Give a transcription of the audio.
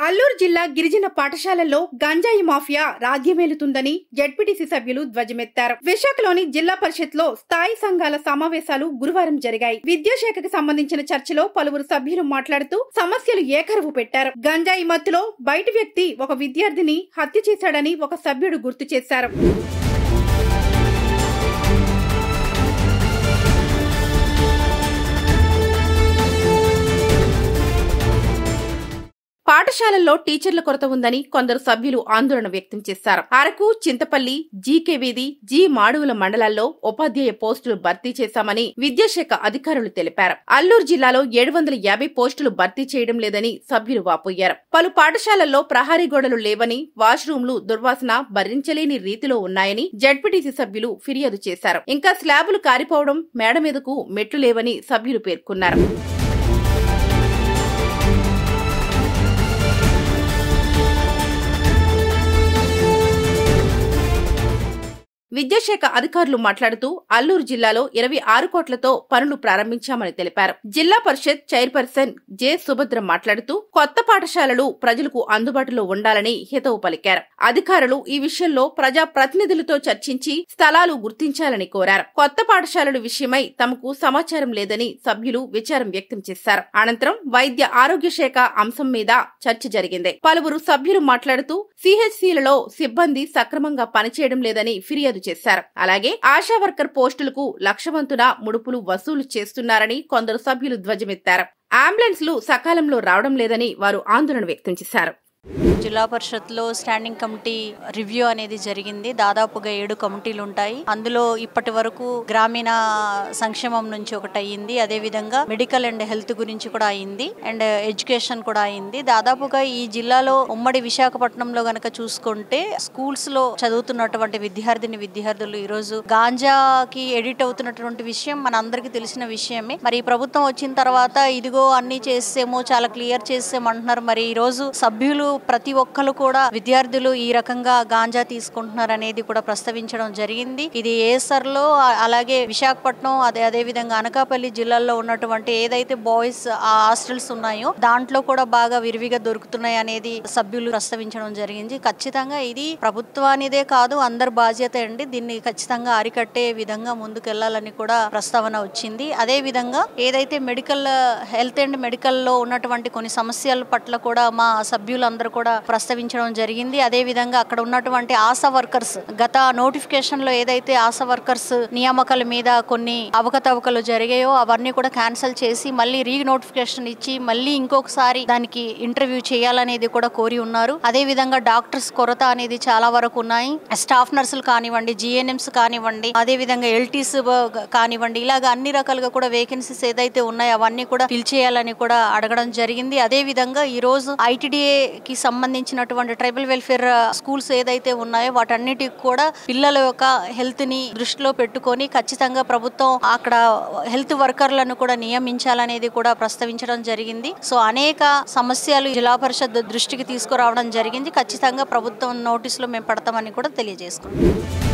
అల్లూరు జిల్లా గిరిజన పాఠశాలల్లో గంజాయి మాఫియా రాజ్యమేలుతుందని జెడ్పీటీసీ సభ్యులు ధ్వజమెత్తారు. విశాఖలోని జిల్లా పరిషత్ లో స్థాయి సంఘాల సమావేశాలు గురువారం జరిగాయి. విద్యాశాఖకు సంబంధించిన చర్చలో పలువురు సభ్యులు మాట్లాడుతూ సమస్యలు ఏకరువు పెట్టారు. గంజాయి మత్తులో బయటి వ్యక్తి ఒక విద్యార్థిని హత్య చేశాడని ఒక సభ్యుడు గుర్తు చేశారు. పాఠశాలల్లో టీచర్ల కొరత ఉందని కొందరు సభ్యులు ఆందోళన వ్యక్తం చేశారు. అరకు, చింతపల్లి, జీకే వీధి, జి మాడుగుల మండలాల్లో ఉపాధ్యాయ పోస్టులు భర్తీ చేశామని విద్యాశాఖ అధికారులు తెలిపారు. అల్లూరు జిల్లాలో 750 పోస్టులు భర్తీ చేయడం లేదని సభ్యులు వాపోయారు. పలు పాఠశాలల్లో ప్రహారీ గోడలు లేవని, వాష్రూమ్లు దుర్వాసన భరించలేని రీతిలో ఉన్నాయని జెడ్పీటీసీ సభ్యులు ఫిర్యాదు చేశారు. ఇంకా స్లాబులు కారిపోవడం, మేడ మీదకు మెట్లు లేవని సభ్యులు పేర్కొన్నారు. విద్యాశాఖ అధికారులు మాట్లాడుతూ అల్లూరు జిల్లాలో 26 కోట్లతో పనులు ప్రారంభించామని తెలిపారు. జిల్లా పరిషత్ చైర్పర్సన్ జె సుభద్ర మాట్లాడుతూ కొత్త పాఠశాలలు ప్రజలకు అందుబాటులో ఉండాలని హితవు పలికారు. అధికారులు ఈ విషయంలో ప్రజా ప్రతినిధులతో చర్చించి స్థలాలు గుర్తించాలని కోరారు. కొత్త పాఠశాలల విషయమై తమకు సమాచారం లేదని సభ్యులు విచారం వ్యక్తం చేశారు. అనంతరం వైద్య ఆరోగ్య శాఖ అంశం మీద చర్చ జరిగింది. పలువురు సభ్యులు మాట్లాడుతూ సిహెచ్సిలలో సిబ్బంది సక్రమంగా పనిచేయడం లేదని ఫిర్యాదు చేశారు. అలాగే ఆశా వర్కర్ పోస్టులకు లక్షవంతున ముడుపులు వసూలు చేస్తున్నారని కొందరు సభ్యులు ధ్వజమెత్తారు. అంబులెన్స్లు సకాలంలో రావడం లేదని వారు ఆందోళన వ్యక్తం చేశారు. జిల్లా పరిషత్ లో స్టాండింగ్ కమిటీ రివ్యూ అనేది జరిగింది. దాదాపుగా 7 కమిటీలు ఉంటాయి. అందులో ఇప్పటి వరకు గ్రామీణ సంక్షేమం నుంచి ఒకటి అయ్యింది. అదే విధంగా మెడికల్ అండ్ హెల్త్ గురించి కూడా అయింది, అండ్ ఎడ్యుకేషన్ కూడా అయింది. దాదాపుగా ఈ జిల్లాలో ఉమ్మడి విశాఖపట్నంలో గనక చూసుకుంటే స్కూల్స్ లో చదువుతున్నటువంటి విద్యార్థులు ఈ రోజు గాంజాకి ఎడిట్ అవుతున్నటువంటి విషయం మన అందరికీ తెలిసిన విషయమే. మరి ప్రభుత్వం వచ్చిన తర్వాత ఇదిగో అన్ని చేసేమో, చాలా క్లియర్ చేసేమంటున్నారు. మరి ఈ రోజు సభ్యులు ప్రతి ఒక్కరు కూడా విద్యార్థులు ఈ రకంగా గాంజా తీసుకుంటున్నారు అనేది కూడా ప్రస్తావించడం జరిగింది. ఇది ఏఎస్ఆర్ లో, అలాగే విశాఖపట్నం, అదే విధంగా అనకాపల్లి జిల్లాల్లో ఉన్నటువంటి ఏదైతే బాయ్స్ హాస్టల్స్ ఉన్నాయో దాంట్లో కూడా బాగా విరివిగా దొరుకుతున్నాయి అనేది సభ్యులు ప్రస్తావించడం జరిగింది. ఖచ్చితంగా ఇది ప్రభుత్వానిదే కాదు, అందరి బాధ్యత అండి. దీన్ని ఖచ్చితంగా అరికట్టే విధంగా ముందుకెళ్లాలని కూడా ప్రస్తావన వచ్చింది. అదే విధంగా ఏదైతే హెల్త్ అండ్ మెడికల్ లో ఉన్నటువంటి కొన్ని సమస్యల పట్ల కూడా మా సభ్యులందరూ కూడా ప్రస్తావించడం జరిగింది. అదే విధంగా అక్కడ ఉన్నటువంటి ఆశా వర్కర్స్ గత నోటిఫికేషన్ లో ఏదైతే ఆశా వర్కర్స్ నియామకాల మీద కొన్ని అవకతవకలు జరిగాయో అవన్నీ కూడా క్యాన్సిల్ చేసి మళ్ళీ రీ నోటిఫికేషన్ ఇచ్చి మళ్ళీ ఇంకొకసారి దానికి ఇంటర్వ్యూ చేయాలనేది కూడా కోరి ఉన్నారు. అదే విధంగా డాక్టర్స్ కొరత అనేది చాలా వరకు ఉన్నాయి. స్టాఫ్ నర్సులు కానివ్వండి, జిఎన్ఎంస్ కానివ్వండి, అదే విధంగా ఎల్టీస్ కానివ్వండి, ఇలాగ అన్ని రకాలుగా కూడా వేకెన్సీస్ ఏదైతే ఉన్నాయో అవన్నీ కూడా ఫిల్ చేయాలని కూడా అడగడం జరిగింది. అదే విధంగా ఈ రోజు ఐటీడీఏ కి సంబంధించినటువంటి ట్రైబల్ వెల్ఫేర్ స్కూల్స్ ఏదైతే ఉన్నాయో వాటన్నిటికి కూడా పిల్లల యొక్క హెల్త్ ని దృష్టిలో పెట్టుకొని ఖచ్చితంగా ప్రభుత్వం అక్కడ హెల్త్ వర్కర్లను కూడా నియమించాలనేది కూడా ప్రస్తావించడం జరిగింది. సో అనేక సమస్యలు జిల్లా పరిషత్ దృష్టికి తీసుకురావడం జరిగింది. ఖచ్చితంగా ప్రభుత్వం నోటీసులో మేము పడతామని కూడా తెలియజేసుకుంటాం.